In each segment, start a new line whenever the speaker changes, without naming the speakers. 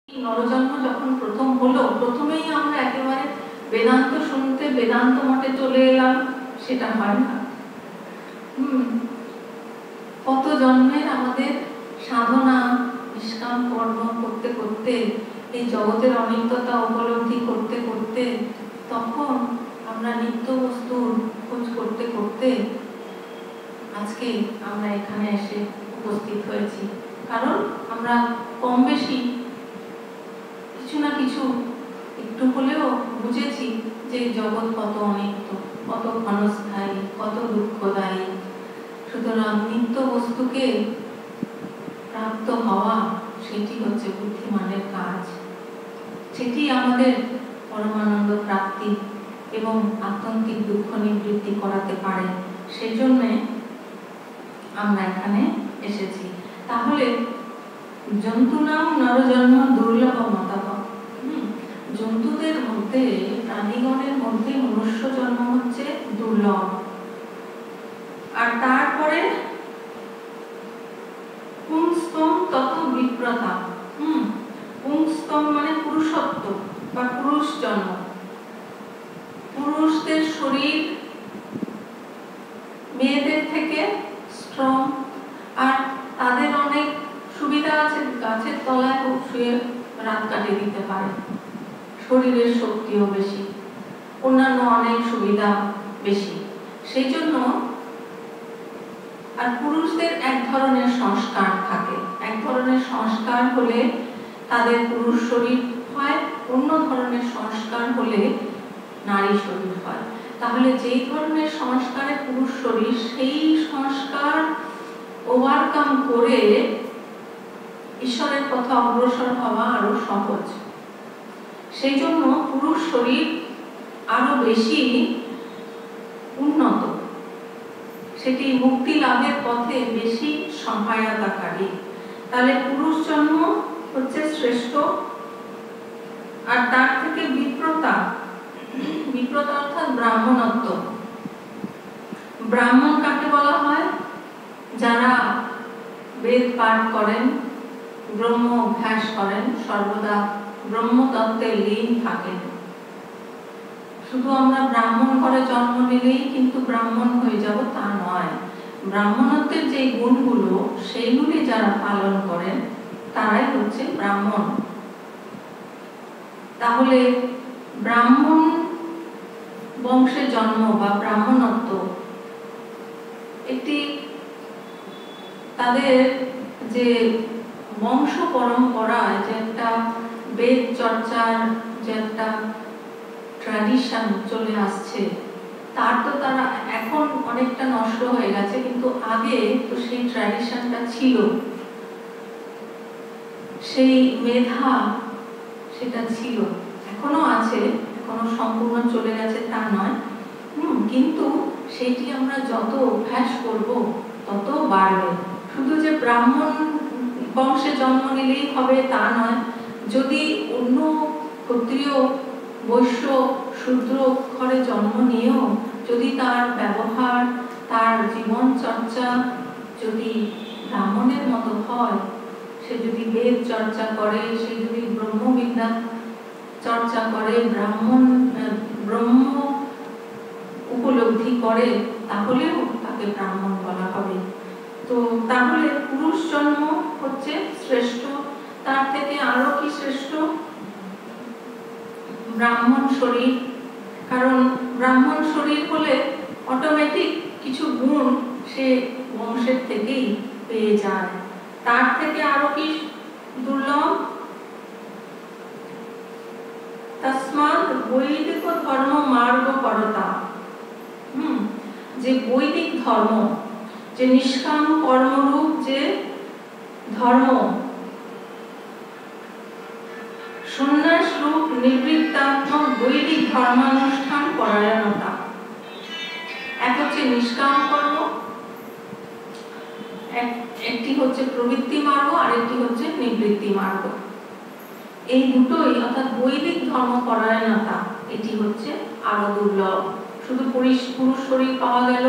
নরজন্ম যখন প্রথম হলো, প্রথমেই আমরা একেবারে বেদান্ত শুনতে বেদান্ত মঠে চলে এলাম, সেটা হয় না। কত জন্মের আমাদের সাধনা, নিষ্কাম কর্ম করতে করতে, এই জগতের অনিত্যতা উপলব্ধি করতে করতে, তখন আমরা নিত্য বস্তুর খোঁজ করতে করতে আজকে আমরা এখানে এসে উপস্থিত হয়েছি। কারণ আমরা কম বেশি কিছু না কিছু একটু হলেও বুঝেছি যে জগৎ কত অনিত্য, কত ক্ষণস্থায়ী, কত দুঃখদায়ী। সুতরাং নিত্য বস্তুকে প্রাপ্ত হওয়া, সেটি হচ্ছে বুদ্ধিমানের কাজ। সেটি আমাদের পরমানন্দ প্রাপ্তি এবং আত্যন্তিক দুঃখ নিবৃত্তি করাতে পারে। সেজন্য আমরা এখানে এসেছি। তাহলে জন্তুনাম নরজন্ম দুর্লভ মতাপ, জন্তুদের মধ্যে, প্রাণীগণের মধ্যে মনুষ্য জন্ম হচ্ছে দুর্লভ। আর তারপরে পুংস্তম তত বিপ্রতা, পুংস্তম মানে পুরুষত্ব বা পুরুষ জন্ম। পুরুষদের শরীর মেয়েদের থেকে স্ট্রং, আর তাদের অনেক সুবিধা আছে, গাছের তলায় শুয়ে রাত কাটিয়ে দিতে পারে, শরীরের শক্তিও বেশি, অন্যান্য অনেক সুবিধা বেশি। সেই জন্য আর পুরুষদের এক ধরনের সংস্কার থাকে, এক ধরনের সংস্কার হলে তাদের পুরুষ শরীর হয়, অন্য ধরনের সংস্কার হলে নারী শরীর হয়। তাহলে যেই ধরনের সংস্কারে পুরুষ শরীর, সেই সংস্কার ওভারকাম করে ঈশ্বরের পথে অগ্রসর হওয়া আরো সহজ। সেই জন্য পুরুষ শরীর আরো বেশি উন্নত, সেটি মুক্তি লাভের পথে বেশি সহায়তাকারী। তাহলে পুরুষ জন্ম হচ্ছে শ্রেষ্ঠ। আর তার থেকে বিপ্রতা, বিপ্রতা অর্থাৎ ব্রাহ্মণত্ব। ব্রাহ্মণ কাকে বলা হয়? যারা বেদ পাঠ করেন, ব্রহ্ম অভ্যাস করেন, সর্বদা ব্রহ্মতত্ত্বে লীন থাকেন। শুধু আমরা ব্রাহ্মণ ঘরে জন্ম নিলেই কিন্তু ব্রাহ্মণ হয়ে যাব তা নয়। ব্রাহ্মণত্বের যে গুণগুলো, সেইগুলি যারা পালন করেন তারাই হচ্ছে ব্রাহ্মণ। তাহলে ব্রাহ্মণ বংশে জন্ম বা ব্রাহ্মণত্ব একটি তাদের যে বংশ পরম্পরায় যে একটা বেদ চর্চার যে একটা ট্র্যাডিশন চলে আসছে, তার তো তারা এখন অনেকটা নষ্ট হয়ে গেছে, কিন্তু আগে তো সেই ট্র্যাডিশনটা ছিল, সেই মেধা সেটা ছিল, এখনো আছে, এখনো সম্পূর্ণ চলে গেছে তা নয়। কিন্তু সেটি আমরা যত অভ্যাস করব তত বাড়বে। শুধু যে ব্রাহ্মণ বংশে জন্ম নিলেই হবে তা নয়, যদি অন্য ক্ষত্রিয়, বৈশ্য, শূদ্র ঘরে জন্ম নিয়েও যদি তার ব্যবহার, তার জীবন চর্চা যদি ব্রাহ্মণের মতো হয়, সে যদি বেদ চর্চা করে, সে যদি ব্রহ্মবিদ্যা চর্চা করে, ব্রহ্ম উপলব্ধি করে, তাহলেও তাকে ব্রাহ্মণ বলা হবে। তো তাহলে পুরুষ জন্ম হচ্ছে শ্রেষ্ঠ। তার থেকে আরো কি শ্রেষ্ঠ? ব্রাহ্মণ শরীর। কারণ ব্রাহ্মণ শরীর হলে অটোমেটিক কিছু গুণ সে বংশের থেকেই পেয়ে যায়। তার থেকে আরো কি দুর্লভ? তস্মাৎ বৈদিক ধর্ম মার্গ করতা, যে বৈদিক ধর্ম, যে নিষ্কাম কর্মরূপ যে ধর্ম, সন্ন্যাস রূপ নিবৃত্তাত্মক বৈদিক ধর্মানুষ্ঠান পরায়ণতা। এক হচ্ছে নিষ্কাম কর্ম, একটি হচ্ছে প্রবৃত্তি মার্গ, আর একটি হচ্ছে নিবৃত্তি মার্গ। এই দুটোই অর্থাৎ বৈদিক ধর্ম পরায়ণতা, এটি হচ্ছে আরো দুর্লভ। শুধু পুরুষ শরীর পাওয়া গেল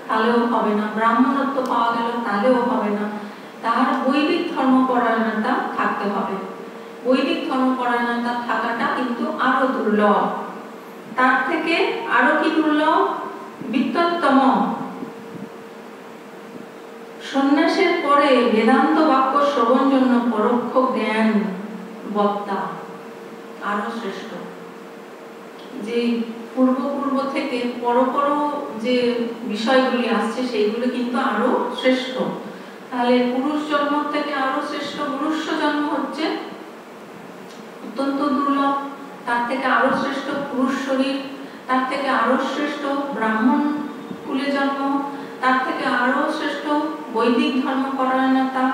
তাহলেও হবে না, ব্রাহ্মণত্ব পাওয়া গেল তাহলেও হবে না, তার বৈদিক ধর্ম পরায়ণতা থাকতে হবে। বৈদিক ধর্মপরায়ণতা থাকাটা কিন্তু আরো দুর্লভ। তার থেকে আরো কি দুর্লভ, বিত্তোত্তম সন্ন্যাসের পরে বেদান্ত বাক্য শ্রবণ জন্য পরোক্ষ জ্ঞান বক্তা আরো শ্রেষ্ঠ। যে পূর্ব থেকে পর যে বিষয়গুলি আসছে সেইগুলো কিন্তু আরো শ্রেষ্ঠ। তাহলে পুরুষ জন্ম থেকে আরো শ্রেষ্ঠ মনুষ্য জন্ম হচ্ছে অত্যন্ত দুর্লভ, তার থেকে আরো শ্রেষ্ঠ পুরুষ শরীর, তার থেকে আরো শ্রেষ্ঠ ব্রাহ্মণ কুলে জন্ম, তার থেকে আরো শ্রেষ্ঠ বৈদিক ধর্মপরায়ণতা,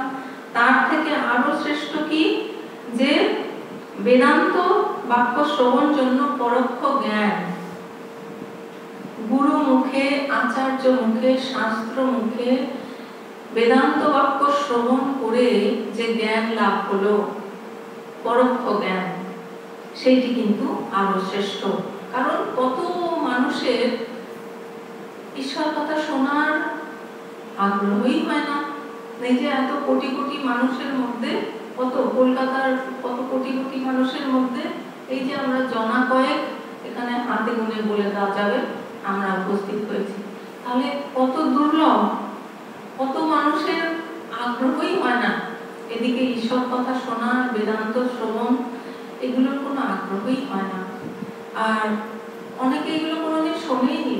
তার থেকে আরো শ্রেষ্ঠ কি, যে বেদান্ত বাক্য শ্রবণ জন্য পরোক্ষ জ্ঞান, গুরু মুখে, আচার্য মুখে, শাস্ত্র মুখে বেদান্ত বাক্য শ্রবণ করে যে জ্ঞান লাভ হলো পরোক্ষ জ্ঞান, সেইটি কিন্তু আরো শ্রেষ্ঠ। কারণ কত মানুষের ঈশ্বর কথা শোনার আগ্রহই হয় না। এই যে এত কোটি কোটি মানুষের মধ্যে, কলকাতার কত কোটি কোটি মানুষের মধ্যে এই যে আমরা জনা কয়েক এখানে হাতে গুনে বলে দেওয়া যাবে আমরা উপস্থিত হয়েছি, তাহলে কত দুর্লভ, কত মানুষের আগ্রহই হয় না এদিকে ঈশ্বর কথা শোনা, বেদান্ত শ্রবণ, এগুলোর কোনো আগ্রহই হয় না। আর অনেকে এগুলো কোনোদিন শোনেইনি।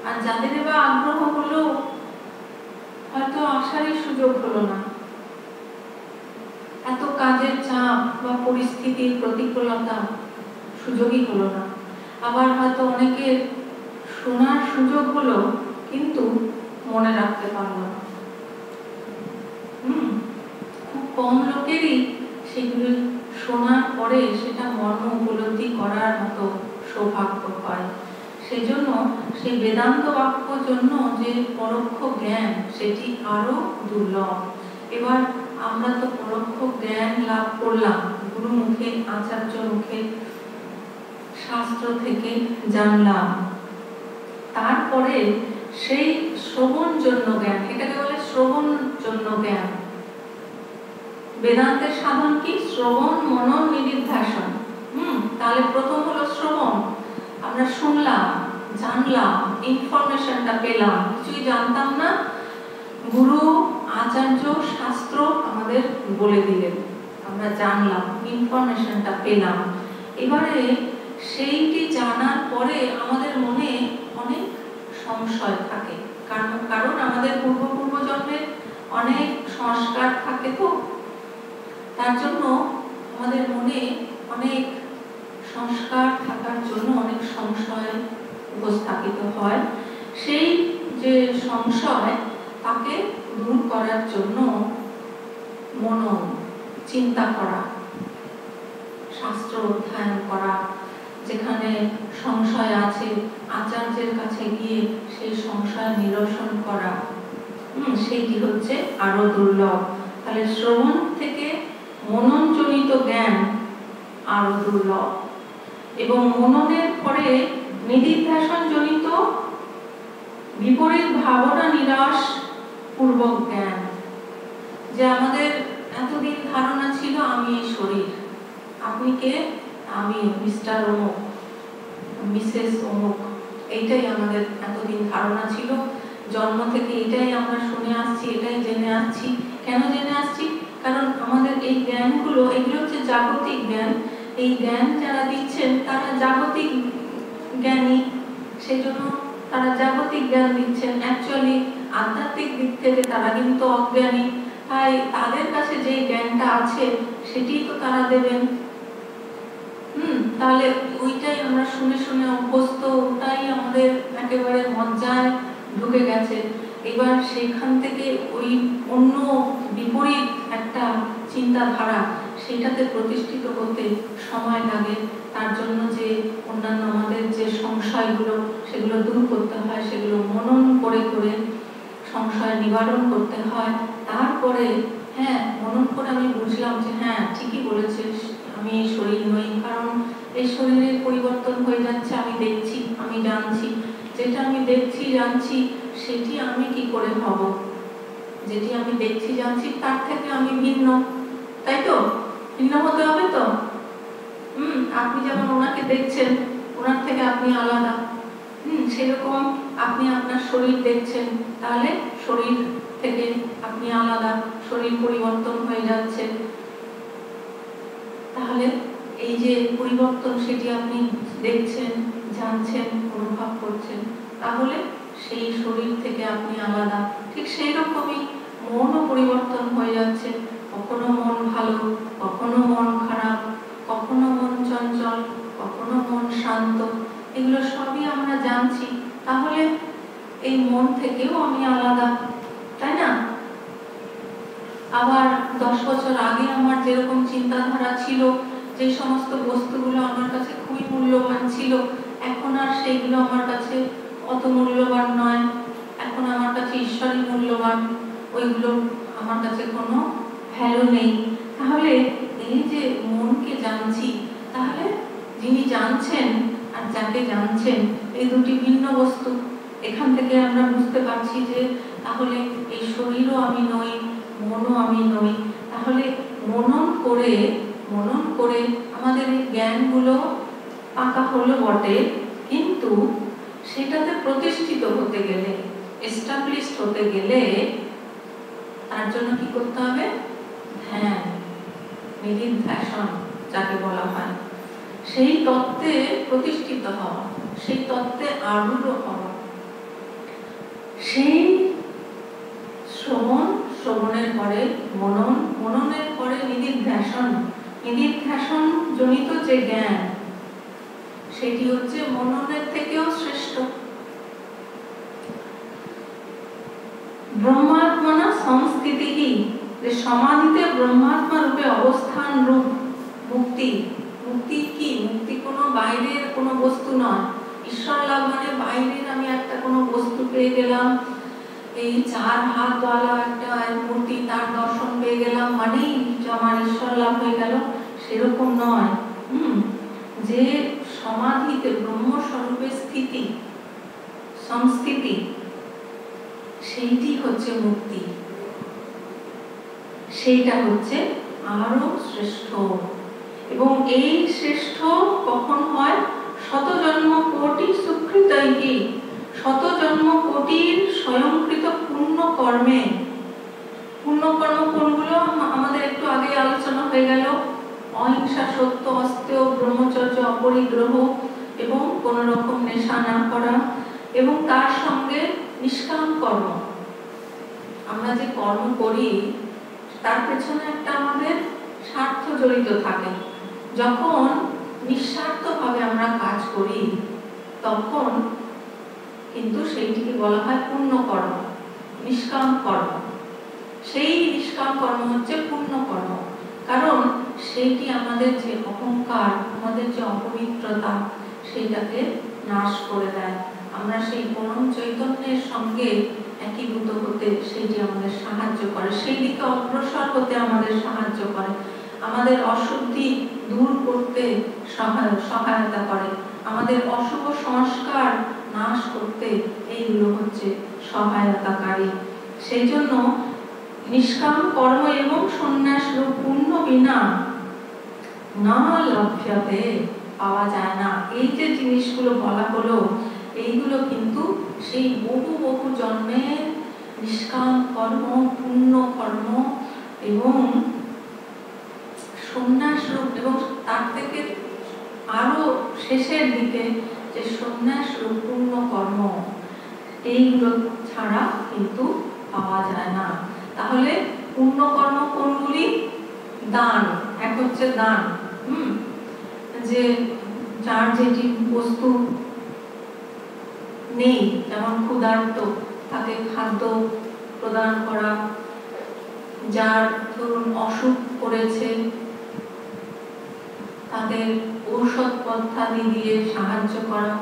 আর যাদের এবার আগ্রহ হলো হয়তো আসারই সুযোগ হলো না, এত কাজের চাপ বা পরিস্থিতির প্রতিকূলতা, সুযোগই হলো না। আবার হয়তো অনেকের শোনার সুযোগ হলো কিন্তু মনে রাখতে পারলো না। খুব কম লোকেরই সেগুলো শোনার পরে সেটা মর্ম উপলব্ধি করার মতো সৌভাগ্য হয়। সেজন্য সেই বেদান্ত বাক্য জন্য যে পরোক্ষ জ্ঞান সেটি আরো দুর্লভ। এবার আমরা তো পরোক্ষ জ্ঞান লাভ করলাম, গুরু মুখে, আচার্য মুখে, শাস্ত্র থেকে জানলাম। তারপরে সেই শ্রবণ জন্য জ্ঞান, এটাকে বলে শ্রবণ জন্য জ্ঞান। বেদান্তের সাধন কি? শ্রবণ, মনন, নিদিধ্যাসন। তাহলে প্রথম হলো শ্রবণ, আমরা শুনলাম, জানলাম, ইনফরমেশনটা পেলাম, কিছুই জানতাম না, গুরু, আচার্য, শাস্ত্র আমাদের বলে দিলেন, আমরা জানলাম, ইনফরমেশনটা পেলাম। এবারে সেইটি জানার পরে আমাদের মনে অনেক সংশয় থাকে, কারণ আমাদের পূর্ব জন্মের অনেক সংস্কার থাকে, তো তার জন্য আমাদের মনে অনেক সংস্কার থাকার জন্য অনেক সংশয় উপস্থাপিত হয়। সেই যে সংশয় তাকে দূর করার জন্য মনন, চিন্তা করা, শাস্ত্র অধ্যয়ন করা, যেখানে সংশয় আছে আচার্যের কাছে গিয়ে সেই সংশয় নিরসন করা, সেইটি হচ্ছে আরো দুর্লভ। তাহলে শ্রবণ থেকে মননজনিত জ্ঞান আরো দুর্লভ, এবং মননের পরে নিদিধ্যাসন জনিত বিপরীত ভাবনা নিরাশ পূর্বক জ্ঞান। যে আমাদের এতদিন ধারণা ছিল আমি এই শরীর, আপনি কে? আমি মিস্টার অমুক, মিসেস অমুক, এইটাই আমাদের এতদিন ধারণা ছিল। জন্ম থেকে এটাই আমরা শুনে আসছি, এটাই জেনে আসছি। কেন জেনে আসছি? কারণ আমাদের এই জ্ঞানগুলো, এগুলো হচ্ছে জাগতিক জ্ঞান। এই জ্ঞান যারা দিচ্ছেন তারা জাগতিক জ্ঞানী, সেই জন্য তারা জাগতিক জ্ঞান দিচ্ছেন। অ্যাকচুয়ালি আধ্যাত্মিক দিক থেকে তারা কিন্তু অজ্ঞানী, তাই তাদের কাছে যে জ্ঞানটা আছে সেটি তো তারা দেবেন। তাহলে ওইটাই আমরা শুনে শুনে অভ্যস্ত, ওটাই আমাদের একেবারে মজ্জায় ঢুকে গেছে। এবার সেখান থেকে ওই অন্য বিপরীত একটা চিন্তাধারা, সেটাতে প্রতিষ্ঠিত হতে সময় লাগে। তার জন্য যে অন্যান্য আমাদের যে সংশয়গুলো সেগুলো দূর করতে হয়, সেগুলো মনন করে করে সংশয় নিবারণ করতে হয়। তারপরে মনন করে আমি বুঝলাম যে ঠিকই বলেছিস, আমি এই শরীর নই, কারণ এই শরীরের পরিবর্তন হয়ে যাচ্ছে, আমি দেখছি, আমি জানছি। যেটা আমি দেখছি জানছি সেটি আমি কি করে হব? যেটি আমি দেখছি জানছি তার থেকে আমি ভিন্ন, তাই তো? ভিন্ন হতে হবে তো। আপনি যেমন ওনাকে দেখছেন, ওনার থেকে আপনি আলাদা। সেরকম আপনি আপনার শরীর দেখছেন, তাহলে শরীর থেকে আপনি আলাদা, শরীর পরিবর্তন হয়ে যাচ্ছে। তাহলে এই যে পরিবর্তন, সেটি আপনি দেখছেন, জানছেন, অনুভব করছেন, তাহলে সেই শরীর থেকে আপনি আলাদা। ঠিক সেই রকমই মনও পরিবর্তন হয়ে যাচ্ছে। কখনো মন ভালো, কখনো মন খারাপ, কখনো মন চঞ্চল, কখনো মন শান্ত, এগুলো সবই আমরা জানছি। তাহলে এই মন থেকেও আমি আলাদা, তাই না? আবার 10 বছর আগে আমার যেরকম চিন্তাধারা ছিল, যে সমস্ত বস্তুগুলো আমার কাছে খুবই মূল্যবান ছিল, এখন আর সেইগুলো আমার কাছে অত মূল্যবান নয়। এখন আমার কাছে ঈশ্বরই মূল্যবান, ওইগুলো আমার কাছে কোনো ভ্যালু নেই। তাহলে এই যে মনকে জানছি, তাহলে যিনি জানছেন আর যাকে জানছেন, এই দুটি ভিন্ন বস্তু। এখান থেকে আমরা বুঝতে পারছি যে তাহলে এই শরীরও আমি নই, মনও আমি নই। তাহলে মনন করে আমাদের এই জ্ঞানগুলো পাকা হলো বটে, কিন্তু সেটাতে প্রতিষ্ঠিত হতে গেলে, এস্টাবলিশড হতে গেলে, তার জন্য কি করতে হবে? ধ্যান, নিধিধ্যাসন যাকে বলা হয়, সেই তত্ত্বে প্রতিষ্ঠিত হওয়া, সেই তত্ত্বে আরূঢ় হওয়া। সেই শ্রবণের পরে মনন, মননের পরে নিধিধ্যাসন, নিধিধ্যাসন জনিত যে জ্ঞান, সেটি হচ্ছে মননের থেকেও শ্রেষ্ঠ। ব্রহ্মাত্মনা সংস্থিতি, যে সমাধিতে ব্রহ্মাত্মা রূপে অবস্থান রূপ মুক্তি। মুক্তি কি? মুক্তি কোনো বাইরের কোনো বস্তু নয়। ঈশ্বর লাভ মানে বাইরের আমি একটা কোনো বস্তু পেয়ে গেলাম, এই 4 হাতওয়ালা একটা মূর্তি, তার দর্শন পেয়ে গেলাম মানেই আমার ঈশ্বর লাভ হয়ে গেল, সেরকম নয়। যে সমাধিতে ব্রহ্মস্বরূপে স্থিতি, সংস্থিতি, সেইটি হচ্ছে মুক্তি। সেইটা হচ্ছে আরো শ্রেষ্ঠ। এবং এই শ্রেষ্ঠ কখন হয়? শতজন্ম কোটি সুকৃতৈহি, শতজন্ম কোটির স্বয়ংকৃত পুণ্য কর্মে। পুণ্যকর্ম কোনগুলো? আমাদের একটু আগে আলোচনা হয়ে গেল। অহিংসা, সত্য, অস্তেয়, ব্রহ্মচর্য, অপরিগ্রহ এবং কোন রকম নেশা না করা, এবং তার সঙ্গে নিষ্কাম কর্ম। আমরা যে কর্ম করি তার পেছনে একটা আমাদের স্বার্থ জড়িত থাকে। যখন নিঃস্বার্থভাবে আমরা কাজ করি, তখন কিন্তু সেইটিকে বলা হয় পুণ্য কর্ম, নিষ্কাম কর্ম। সেই নিষ্কাম কর্ম হচ্ছে পুণ্য কর্ম, কারণ সেইটি আমাদের যে অহংকার, আমাদের যে অপবিত্রতা, সেইটাকে নাশ করে দেয়। আমরা সেই পরম চৈতন্যের সঙ্গে একীভূত হতে সেইটি আমাদের সাহায্য করে, সেই দিকে অগ্রসর হতে আমাদের সাহায্য করে, আমাদের অশুদ্ধি দূর করতে সহায়তা করে, আমাদের অশুভ সংস্কার নাশ করতে এইগুলো হচ্ছে সহায়তাকারী। সেই জন্য নিষ্কাম কর্ম এবং সন্ন্যাস রূপ পুণ্য বিনা না লভ্যতে, পাওয়া যায় না। এই যে জিনিসগুলো বলা হলো, এইগুলো কিন্তু সেই বহু বহু জন্মের নিষ্কাম কর্ম, পুণ্য কর্ম এবং সন্ন্যাস রূপ, এবং তার থেকে আরো শেষের দিকে যে সন্ন্যাস রূপ পুণ্য কর্ম, এইগুলো ছাড়া কিন্তু পাওয়া যায় না। তাহলে পুণ্য কর্ম কোনগুলি? দান, এক হচ্ছে দান, যে যার যেটি বস্তু নেই, যেমন ক্ষুধার্ত, তাকে খাদ্য প্রদান করা, যার ধরুন অসুখ করেছে তাদের ঔষধ পদ্ধতি দিয়ে সাহায্য করা।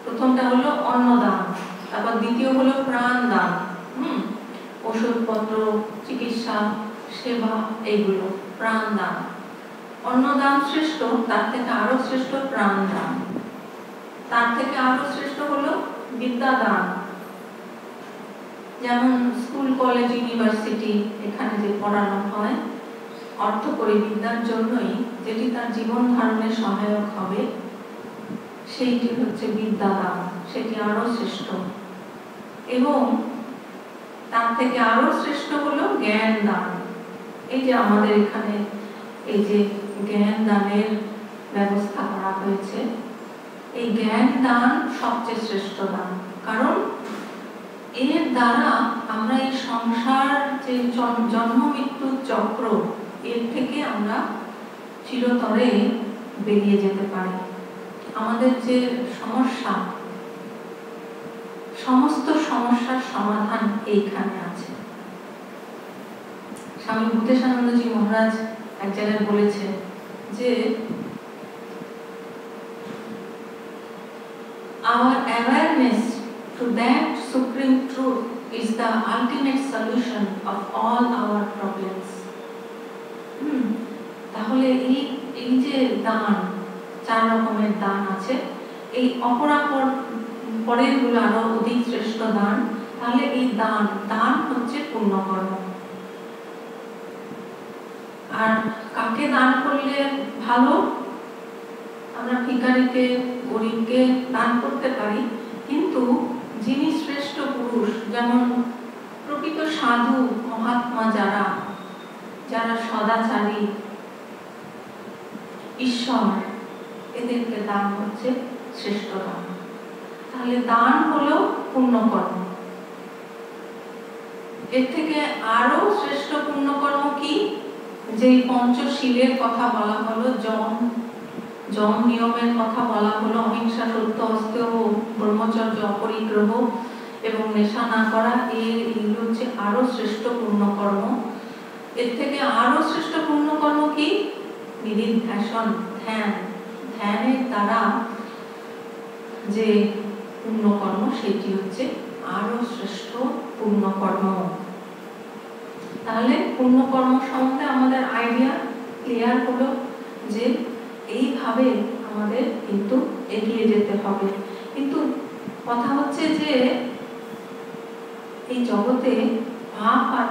প্রথমটা হলো অন্নদান, তারপর দ্বিতীয় হলো প্রাণ দান, ওষুধপত্র, চিকিৎসা, সেবা, এইগুলো প্রাণ দান। অন্নদান শ্রেষ্ঠ, তার থেকে আরো শ্রেষ্ঠ প্রাণ দান, তার থেকে আরো শ্রেষ্ঠ হলো বিদ্যাদান। যেমন স্কুল, কলেজ, ইউনিভার্সিটি, এখানে যে পড়ানো হয়, অর্থকরী বিদ্যার জন্যই, যেটি তার জীবন ধারণে সহায়ক হবে, সেইটি হচ্ছে বিদ্যাদান। সেটি আরো শ্রেষ্ঠ, এবং তার থেকে আরো শ্রেষ্ঠ হলো জ্ঞান দান। এই যে আমাদের এখানে এই যে জ্ঞান দানের ব্যবস্থা করা হয়েছে, এই জ্ঞান দান সবচেয়ে শ্রেষ্ঠ দান। কারণ এর দ্বারা আমরা এই সংসার যে জন্ম মৃত্যুর চক্র, এর থেকে আমরা চিরতরে বেরিয়ে যেতে পারি। আমাদের যে সমস্যা, সমস্ত সমস্যার সমাধান এইখানে আছে। স্বামী ভূতেশানন্দজি মহারাজ এক জায়গায় বলেছেন যে our awareness to that supreme truth is the ultimate solution of all our problems. তাহলে এই যে দান, 4 রকমের দান আছে, এই অপরাপর পরের গুলো আরো অধিক শ্রেষ্ঠ দান। তাহলে এই দান হচ্ছে পুণ্যকর্ম। আর কাকে দান করলে ভালো? আমরা ভিখারিকে, গরিবকে দান করতে পারি, কিন্তু যিনি শ্রেষ্ঠ পুরুষ, যেমন প্রকৃত সাধু মহাত্মা, যারা সদাচারী, ঈশ্বর, এদেরকে দান হচ্ছে শ্রেষ্ঠ দান। তাহলে দান হলো পুণ্যকর্ম। এর থেকে আরো শ্রেষ্ঠ পুণ্যকর্ম কি? যে পঞ্চশীলের কথা বলা হলো, যম নিয়মের কথা বলা হলো, অহিংসা, সত্য, অস্তেয়, ব্রহ্মচর্য, অপরিগ্রহ এবং নেশা না করা, এগুলো হচ্ছে আরো শ্রেষ্ঠ পুণ্যকর্ম। এর থেকে আরো শ্রেষ্ঠ পুণ্যকর্ম কি? নিধিধ্যাসন, ধ্যানের দ্বারা যে পুণ্যকর্ম, সেটি হচ্ছে আরো শ্রেষ্ঠ পুণ্যকর্ম। তাহলে পুণ্যকর্ম সম্বন্ধে আমাদের আইডিয়া ক্লিয়ার হলো যে এইভাবে আমাদের কিন্তু এগিয়ে যেতে হবে। কিন্তু কথা হচ্ছে যে এই জগতে পাপ আর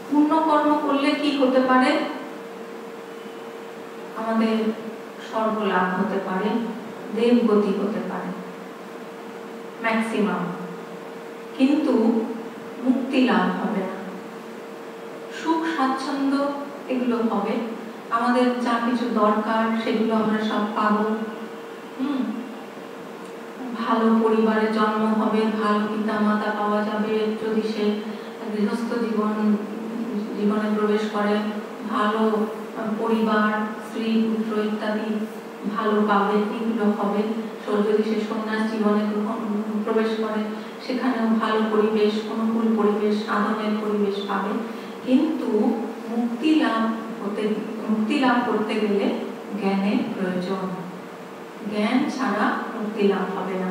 পুণ্যকর্ম করলে কি হতে পারে? আমাদের স্বর্গলাভ হতে পারে, দেবগতি হতে পারে ম্যাক্সিমাম, কিন্তু মুক্তি লাভ হবে না। সুখ স্বাচ্ছন্দ্য এগুলো হবে, আমাদের যা কিছু দরকার সেগুলো আমরা সব পাবো। ভালো পরিবারে জন্ম হবে, ভালো পিতা মাতা পাওয়া যাবে, যদি সে গৃহস্থ জীবনে প্রবেশ করে, ভালো পরিবার, স্ত্রী, পুত্র ইত্যাদি ভালো পাবে, এগুলো হবে। যদি সে সন্ন্যাস জীবনে প্রবেশ করে, সেখানেও ভালো পরিবেশ, অনুকূল পরিবেশ, সাধনের পরিবেশ পাবে। কিন্তু মুক্তি লাভ করতে গেলে জ্ঞানের প্রয়োজন। জ্ঞান ছাড়া মুক্তি লাভ হবে না।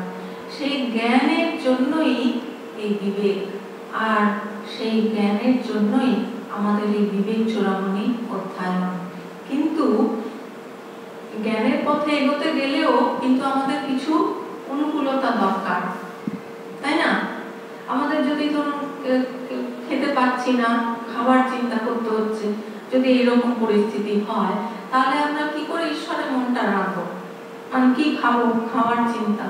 সেই জ্ঞানের জন্যই এই বিবেক, আর সেই জ্ঞানের জন্যই আমাদের এই বিবেক চূড়ামণি অধ্যয়ন। কিন্তু জ্ঞানের পথে এগোতে গেলেও কিন্তু আমাদের কিছু অনুকূলতা দরকার, তাই না? আমাদের যদি ধরুন খেতে পাচ্ছি না, খাবার চিন্তা করতে হচ্ছে, যদি এরকম পরিস্থিতি হয়, তাহলে আমরা কি করে ঈশ্বরে মনটা রাখবো? আমি কি খাবো, খাওয়ার চিন্তা।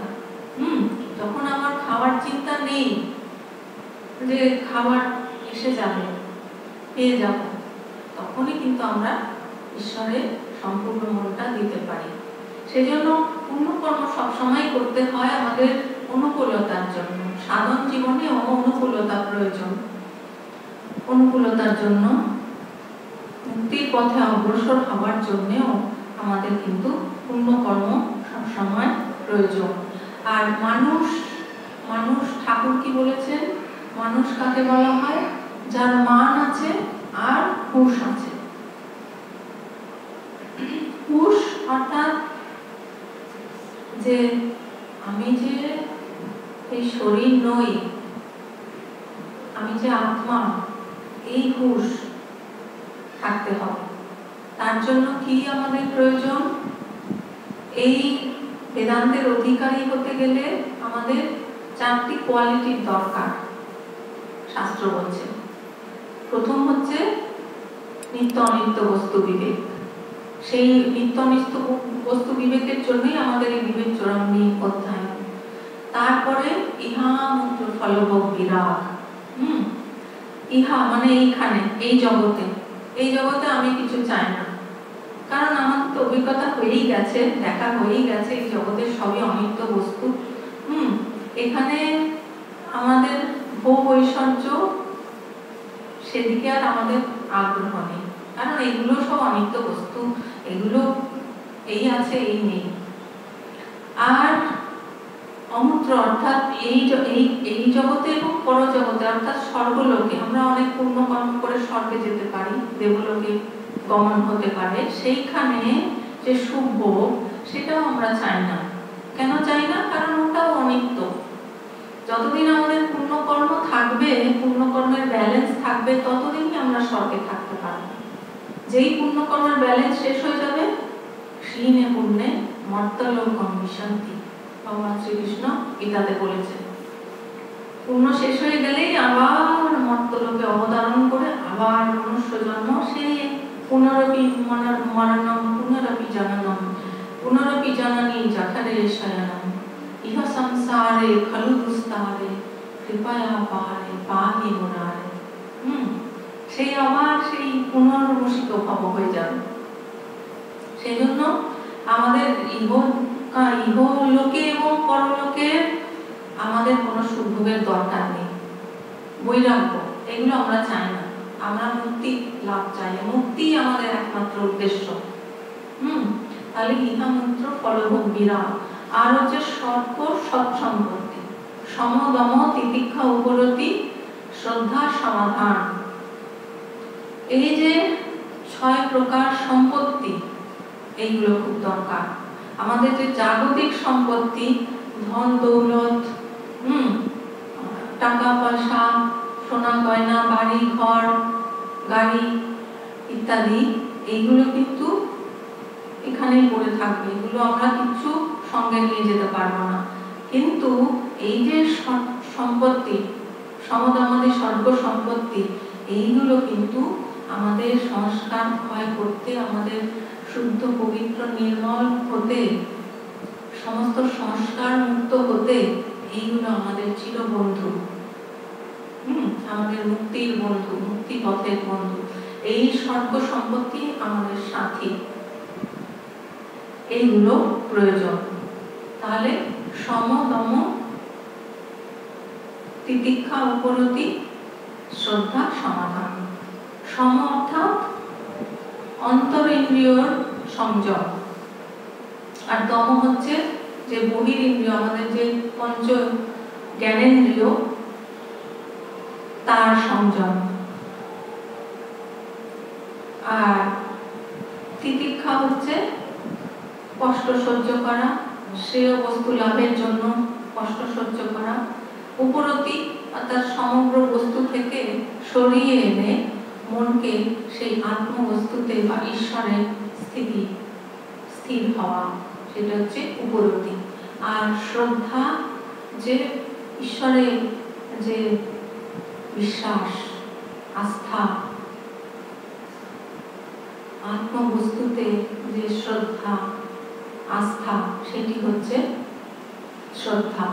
যখন আমার খাওয়ার চিন্তা নেই, যে খাবার এসে যাবে, পেয়ে যাব, তখনই কিন্তু আমরা ঈশ্বরে সম্পূর্ণ মনটা দিতে পারি। সেজন্য পুণ্যকর্ম সবসময় করতে হয় আমাদের অনুকূলতার জন্য। সাধন জীবনে অনুকূলতা প্রয়োজন। অনুকূলতার জন্য, মুক্তির পথে অগ্রসর হওয়ার জন্যও আমাদের কিন্তু পুণ্যকর্ম সবসময় প্রয়োজন। আর মানুষ ঠাকুর কি বলেছেন? মানুষ কাকে বলা হয়? যার মান আছে আর হুঁশ আছে। হুঁশ অর্থাৎ যে আমি যে এই শরীর নই, আমি যে আত্মা, এই হুঁশ থাকতে হবে। তার জন্য কি আমাদের প্রয়োজন? এই বেদান্তের অধিকারী হতে গেলে আমাদের 4টি কোয়ালিটির দরকার, শাস্ত্র বলছে। প্রথম হচ্ছে নিত্য অনিত্য বস্তু বিবেক। সেই নিত্য অনিত্য বস্তু বিবেকের জন্যই আমাদের এই বিবেক চূড়ামণি অধ্যায়। তারপরে ইহা মন্ত্র ফলভোগ বিরাগ। ইহা মানে এইখানে, এই জগতে, এই জগতে আমি কিছু চাই না, কারণ আমার তো অভিজ্ঞতা হয়েই গেছে, দেখা হয়েই গেছে এই জগতের সবই অনিত্য বস্তু। এখানে আমাদের ভোগ ঐশ্বর্য সেদিকে আর আমাদের আগ্রহ নেই, কারণ এগুলো সব অনিত্য বস্তু, এগুলো এই আছে এই নেই। আর অমূত্র অর্থাৎ এই জগতে এবং পরজগতে অর্থাৎ স্বর্গলোকে আমরা অনেক পুণ্য কর্ম করে স্বর্গে যেতে পারি, দেবলোকে গমন হতে পারে, সেইখানে যে সুখ ভোগ সেটাও আমরা চাই না। কেন চাই না? কারণ ওটাও অনিত্য। যতদিন আমাদের পুণ্যকর্ম থাকবে, পুণ্যকর্মের ব্যালেন্স থাকবে, ততদিনই আমরা স্বর্গে থাকতে পারব। যেই পুণ্যকর্মের ব্যালেন্স শেষ হয়ে যাবে, ক্ষীণে পুণ্যে মর্ত্যলোকং বিশন্তি, ভগবান শ্রীকৃষ্ণ গীতাতে বলেছেন। পুণ্য শেষ হয়ে গেলেই আবার মর্ত্যলোকে অবতরণ করে আবার মনুষ্য জন্ম, সেই পুনরপি মরণম পুনরপি জননম পুনরপি জননী জঠরে শয়নম ইহ সংসারে খলু দুস্তারে কৃপয়া পারে পাহি মুরারে। সেই আবার সেই পুনর্বসিত ভব হয়ে যাবে। সেই জন্য আমাদের ইহলোকে এবং পরলোকে আমাদের কোনো সুখভোগের দরকার নেই। বৈরাগ্য এগুলো আমরা চাই না, আমরা মুক্তি লাভ চাই, মুক্তি আমাদের একমাত্র উদ্দেশ্য। তাহলে ইহা মন্ত্র ফলভোগ বিরাগ। আর হচ্ছে স্বর্গ সৎসম্পত্তি, সমদম তিতিক্ষা উপরতি শ্রদ্ধা সমাধান। এই যে 6 প্রকার সম্পত্তি, এইগুলো খুব দরকার। আমাদের যে জাগতিক সম্পত্তি, ধন দৌলত, টাকা পয়সা, সোনা গয়না, বাড়ি ঘর, গাড়ি ইত্যাদি, এইগুলো কিন্তু এখানেই পড়ে থাকবে, এগুলো আমরা কিছু সঙ্গে নিয়ে যেতে পারবো না। কিন্তু এই যে সম্পত্তি, সমদমাদি স্বর্গ সম্পত্তি, এইগুলো কিন্তু আমাদের সংস্কার ক্ষয় করতে, আমাদের শুদ্ধ পবিত্র নির্মল হতে, সমস্ত সংস্কার মুক্ত হতে, এইগুলো আমাদের চিরবন্ধু, আমাদের মুক্তির বন্ধু, মুক্তি পথের বন্ধু। এই স্বর্গ সম্পত্তি আমাদের সাথী, এইগুলো প্রয়োজন। তাহলে সমদম তিতিক্ষা উপরতি শ্রদ্ধা সমাধান। সম অর্থাৎ অন্তরিন্দ্রিয়র সংযম, আর দম হচ্ছে যে বহির ইন্দ্রিয়, আমাদের যে পঞ্চ জ্ঞানেন্দ্রিয়, তার সংযম। আর তিতিক্ষা হচ্ছে কষ্ট সহ্য করা, শ্রেয় বস্তু লাভের জন্য কষ্ট সহ্য করা। উপরতি অর্থাৎ সমগ্র বস্তু থেকে সরিয়ে এনে মনকে সেই আত্মবস্তুতে বা ঈশ্বরের স্থির হওয়া, সেটা হচ্ছে উপরতি। আর শ্রদ্ধা যে ঈশ্বরের যে বিশ্বাস, আস্থা, আত্মবস্তুতে যে শ্রদ্ধা আস্থা, সেটি হচ্ছে শ্রদ্ধা।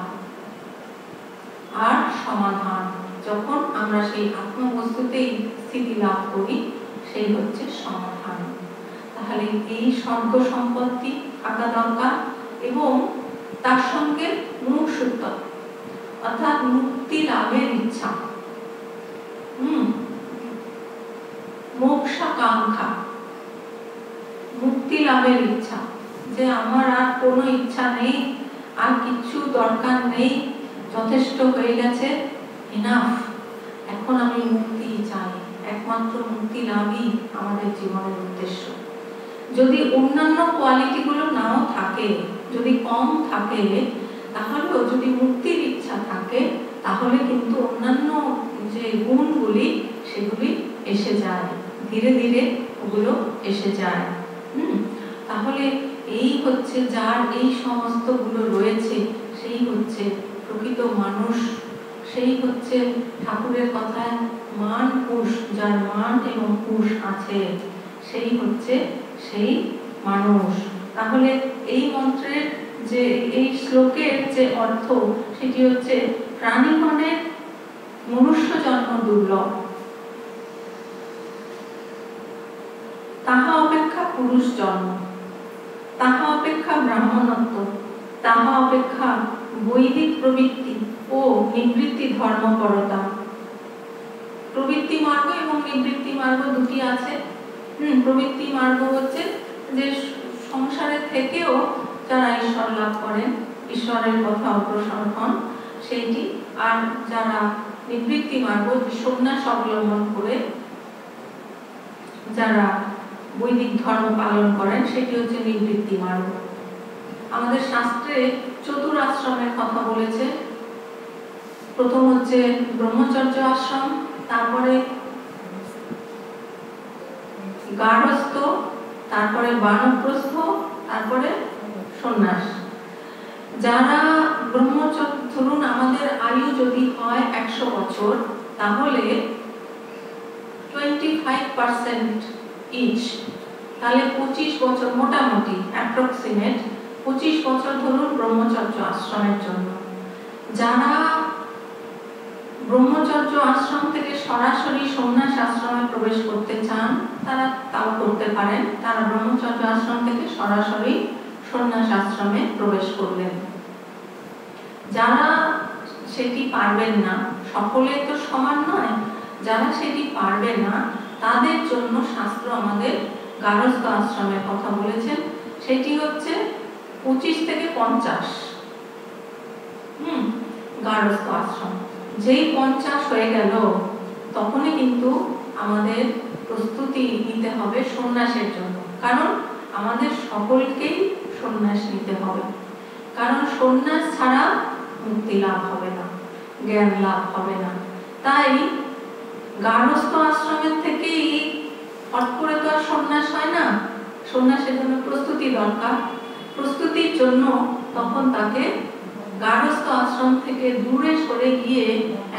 আর সমাধান, যখন আমরা সেই আত্মবস্তুতেই স্থিতি লাভ করি, সেই হচ্ছে সমাধান। তাহলে এই স্বর্গ সম্পত্তি থাকা দরকার, এবং তার সঙ্গে মুমুক্ষুত্ব অর্থাৎ মুক্তি লাভের ইচ্ছা, মোক্ষাকাঙ্ক্ষা, মুক্তি লাভের ইচ্ছা, যে আমার আর কোনো ইচ্ছা নেই, আর কিছু দরকার নেই, যথেষ্ট হয়ে গেছে, এনাফ, এখন আমি মুক্তি চাই। একমাত্র মুক্তি লাভই আমাদের জীবনের উদ্দেশ্য। যদি অন্যান্য কোয়ালিটিগুলো নাও থাকে, যদি কম থাকে, তাহলেও যদি মুক্তির ইচ্ছা থাকে, তাহলে কিন্তু অন্যান্য যে গুণগুলি সেগুলি এসে যায়, ধীরে ধীরে ওগুলো এসে যায়। তাহলে এই হচ্ছে যার এই সমস্ত গুলো রয়েছে, সেই হচ্ছে প্রকৃত মানুষ, সেই হচ্ছে ঠাকুরের কথায় মান পুষ, যার মান এবং পুষ আছে সেই হচ্ছে সেই মানুষ। তাহলে এই মন্ত্রের যে এই শ্লোকের যে অর্থ সেটি হচ্ছে প্রাণীগণের মনুষ্য জন্ম দুর্লভ, তাহা অপেক্ষা পুরুষ জন্ম, তাহা অপেক্ষা ব্রাহ্মণত্ব, তাহা অপেক্ষা বৈদিক প্রবৃত্তি ও নিবৃত্তি ধর্মপরতা। প্রবৃত্তি মার্গ এবং নিবৃত্তি মার্গ দুটি আছে। প্রবৃত্তি মার্গ হচ্ছে যে সংসারে থেকেও যারা ঈশ্বর লাভ করেন, ঈশ্বরের কথা অগ্রসর হন সেইটি। আর যারা নিবৃত্তি মার্গ, সন্ন্যাস অবলম্বন করে যারা বৈদিক ধর্ম পালন করেন সেটি হচ্ছে নিবৃত্তি মার্গ। আমাদের শাস্ত্রে চতুরাশ্রমের কথা বলেছে। প্রথম হচ্ছে ব্রহ্মচর্য আশ্রম, তারপরে গার্হস্থ্য, তারপরে বানপ্রস্থ, তারপরে সন্ন্যাস। যারা ব্রহ্মচর্য, ধরুন আমাদের আয়ু যদি হয় 100 বছর, তাহলে 25% ইচ, তাহলে 25 বছর মোটামুটি অ্যাপ্রক্সিমেট 25 বছর ধরুন ব্রহ্মচর্য আশ্রমের জন্য। যারা ব্রহ্মচর্য আশ্রম থেকে সরাসরি সন্ন্যাস আশ্রমে প্রবেশ করতে চান তারা তাও করতে পারেন। তারা ব্রহ্মচর্য আশ্রম থেকে সরাসরি সন্ন্যাস আশ্রমে প্রবেশ করলেন। যারা সেটি পারবেন না, সকলে তো সমান নয়, যারা সেটি পারবে না তাদের জন্য শাস্ত্র আমাদের গার্হস্থ আশ্রমের কথা বলেছেন। সেটি হচ্ছে 25 থেকে 50 গার্হস্থ আশ্রম। যেই 50 হয়ে গেল তখনই কিন্তু আমাদের প্রস্তুতি নিতে হবে সন্ন্যাসের জন্য, কারণ আমাদের সকলকেই সন্ন্যাস নিতে হবে। কারণ সন্ন্যাস ছাড়া মুক্তি লাভ হবে না, জ্ঞান লাভ হবে না। তাই গার্হস্থ আশ্রমের থেকেই হট করে তো আর সন্ন্যাস হয় না, সন্ন্যাসের জন্য প্রস্তুতি দরকার। প্রস্তুতির জন্য তখন তাকে গার্হস্থ আশ্রম থেকে দূরে সরে গিয়ে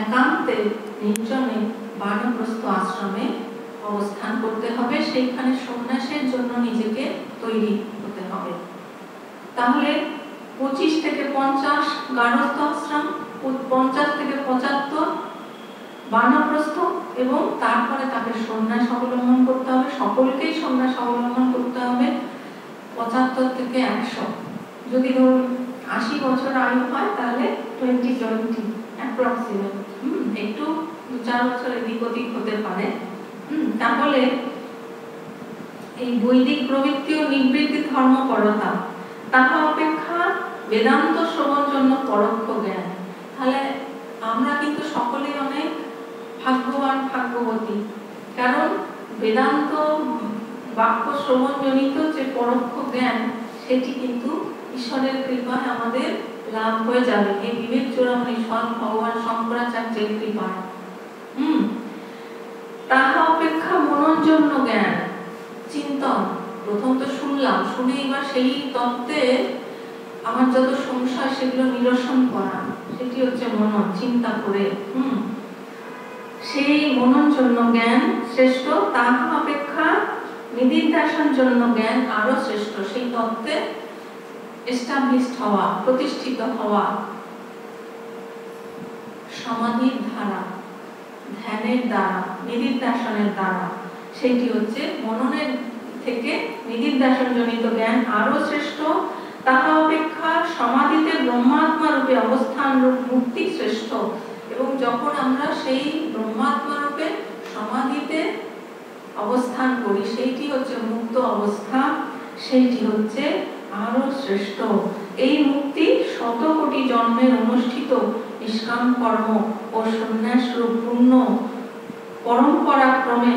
একান্তে নির্জনে বানপ্রস্থ আশ্রমে অবস্থান করতে হবে। সেইখানে সন্ন্যাসের জন্য নিজেকে তৈরি হতে হবে। তাহলে 25 থেকে 50 গার্হস্থ আশ্রম, 50 থেকে 75 বানপ্রস্থ, এবং তারপরে তাকে সন্ন্যাস অবলম্বন করতে হবে। সকলকেই সন্ন্যাস অবলম্বন করতে হবে। 75 থেকে 100, যদি ধরুন 80 বছর আয়ু হয় তাহলে 20-20 অ্যাপ্রক্সিমেট, একটু 2-4 বছর এদিক ওদিক হতে পারে। তাহলে এই বৈদিক প্রবৃত্তি ও নিবৃত্তি ধর্মপরতা, তাহা অপেক্ষা বেদান্ত শ্রবণ জন্য পরোক্ষ জ্ঞান। তাহলে আমরা কিন্তু সকলেই অনেক ভাগ্যবান, ভাগ্যবতী, কারণ বেদান্ত বাক্য শ্রবণ জনিত যে পরোক্ষ জ্ঞান সেটি কিন্তু ঈশ্বরের কৃপায় আমাদের লাভ হয়ে যাবে। এই বিবেক চূড়ামণি স্বয়ং ভগবান শঙ্করাচার্যের কৃপায়। তাহা অপেক্ষা মনোজন্য জ্ঞান, চিন্তন। প্রথম তো শুনলাম, শুনে এবার সেই তত্ত্বে আমার যত সংশয় সেগুলো নিরসন করা, সেটি হচ্ছে মনন, চিন্তা করে। সেই মনন জন্য জ্ঞান শ্রেষ্ঠ, তাহা অপেক্ষা নিদিধ্যাসন জন্য জ্ঞান আরো শ্রেষ্ঠ। সেই তত্ত্বে এস্টাবলিশড হওয়া, প্রতিষ্ঠিত হওয়া, সমাধির দ্বারা, ধ্যানের দ্বারা, নিদিধ্যাসনের দ্বারা, সেটি হচ্ছে মননের থেকে নিদিধ্যাসন জনিত জ্ঞান আরো শ্রেষ্ঠ। তাহা অপেক্ষা সমাধিতে ব্রহ্মাত্মা রূপে অবস্থান রূপ মুক্তি শ্রেষ্ঠ। এবং যখন আমরা সেই ব্রহ্মাত্মা রূপে সমাধিতে অবস্থান করি, সেইটি হচ্ছে মুক্ত অবস্থা, সেইটি হচ্ছে আরো শ্রেষ্ঠ। এই মুক্তি 100 কোটি জন্মের অনুষ্ঠিত নিষ্কাম কর্ম ও সন্ন্যাস রূপ পূর্ণ পরম্পরাক্রমে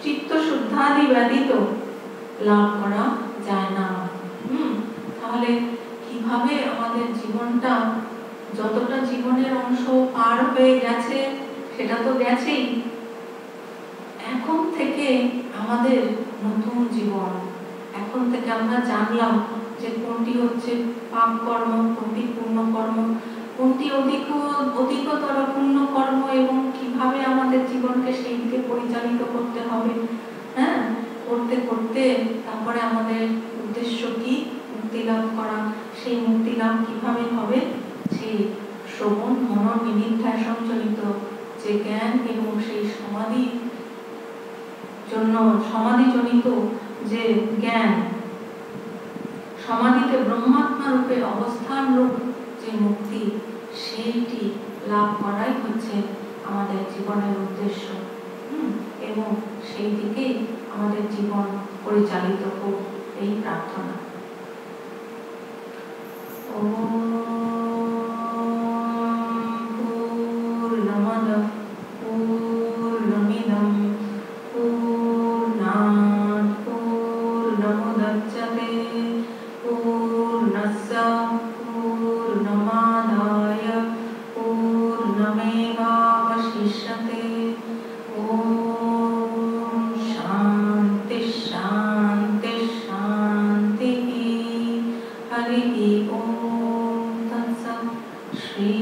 চিত্ত শুদ্ধাদি ব্যতীত লাভ করা যায় না। তাহলে কিভাবে আমাদের জীবনটা, যতটা জীবনের অংশ পার হয়ে গেছে সেটা তো গেছেই, এখন থেকে আমাদের নতুন জীবন। এখন থেকে আমরা জানলাম যে কোনটি হচ্ছে পাপ কর্ম, কোনটি পুণ্য কর্ম। কোনটি অধিকতর পূর্ণ কর্ম এবং কিভাবে আমাদের জীবনকে সেই দিকে পরিচালিত করতে হবে, হ্যাঁ, করতে করতে তারপরে আমাদের উদ্দেশ্য কি, মুক্তি লাভ করা। সেই মুক্তি লাভ কিভাবে হবে? সেই শ্রবণ মনন নিধিধ্যাস সঞ্চরিত যে জ্ঞান এবং সেই সমাধিজনিত যে জ্ঞান, সমাধিতে ব্রহ্মাত্মা রূপে অবস্থান রূপ যে মুক্তি, সেইটি লাভ করাই হচ্ছে আমাদের জীবনের উদ্দেশ্য। এবং সেই দিকেই আমাদের জীবন পরিচালিত হোক, এই প্রার্থনা। পূর্ণমদঃ পূর্ণমিদং পূর্ণাৎ পূর্ণমুদচ্যতে পূর্ণস্য পূর্ণমাদায় পূর্ণমেवावशिष्यते। ओम शांति शांति शांति। हरि ओम तत्सत्। श्री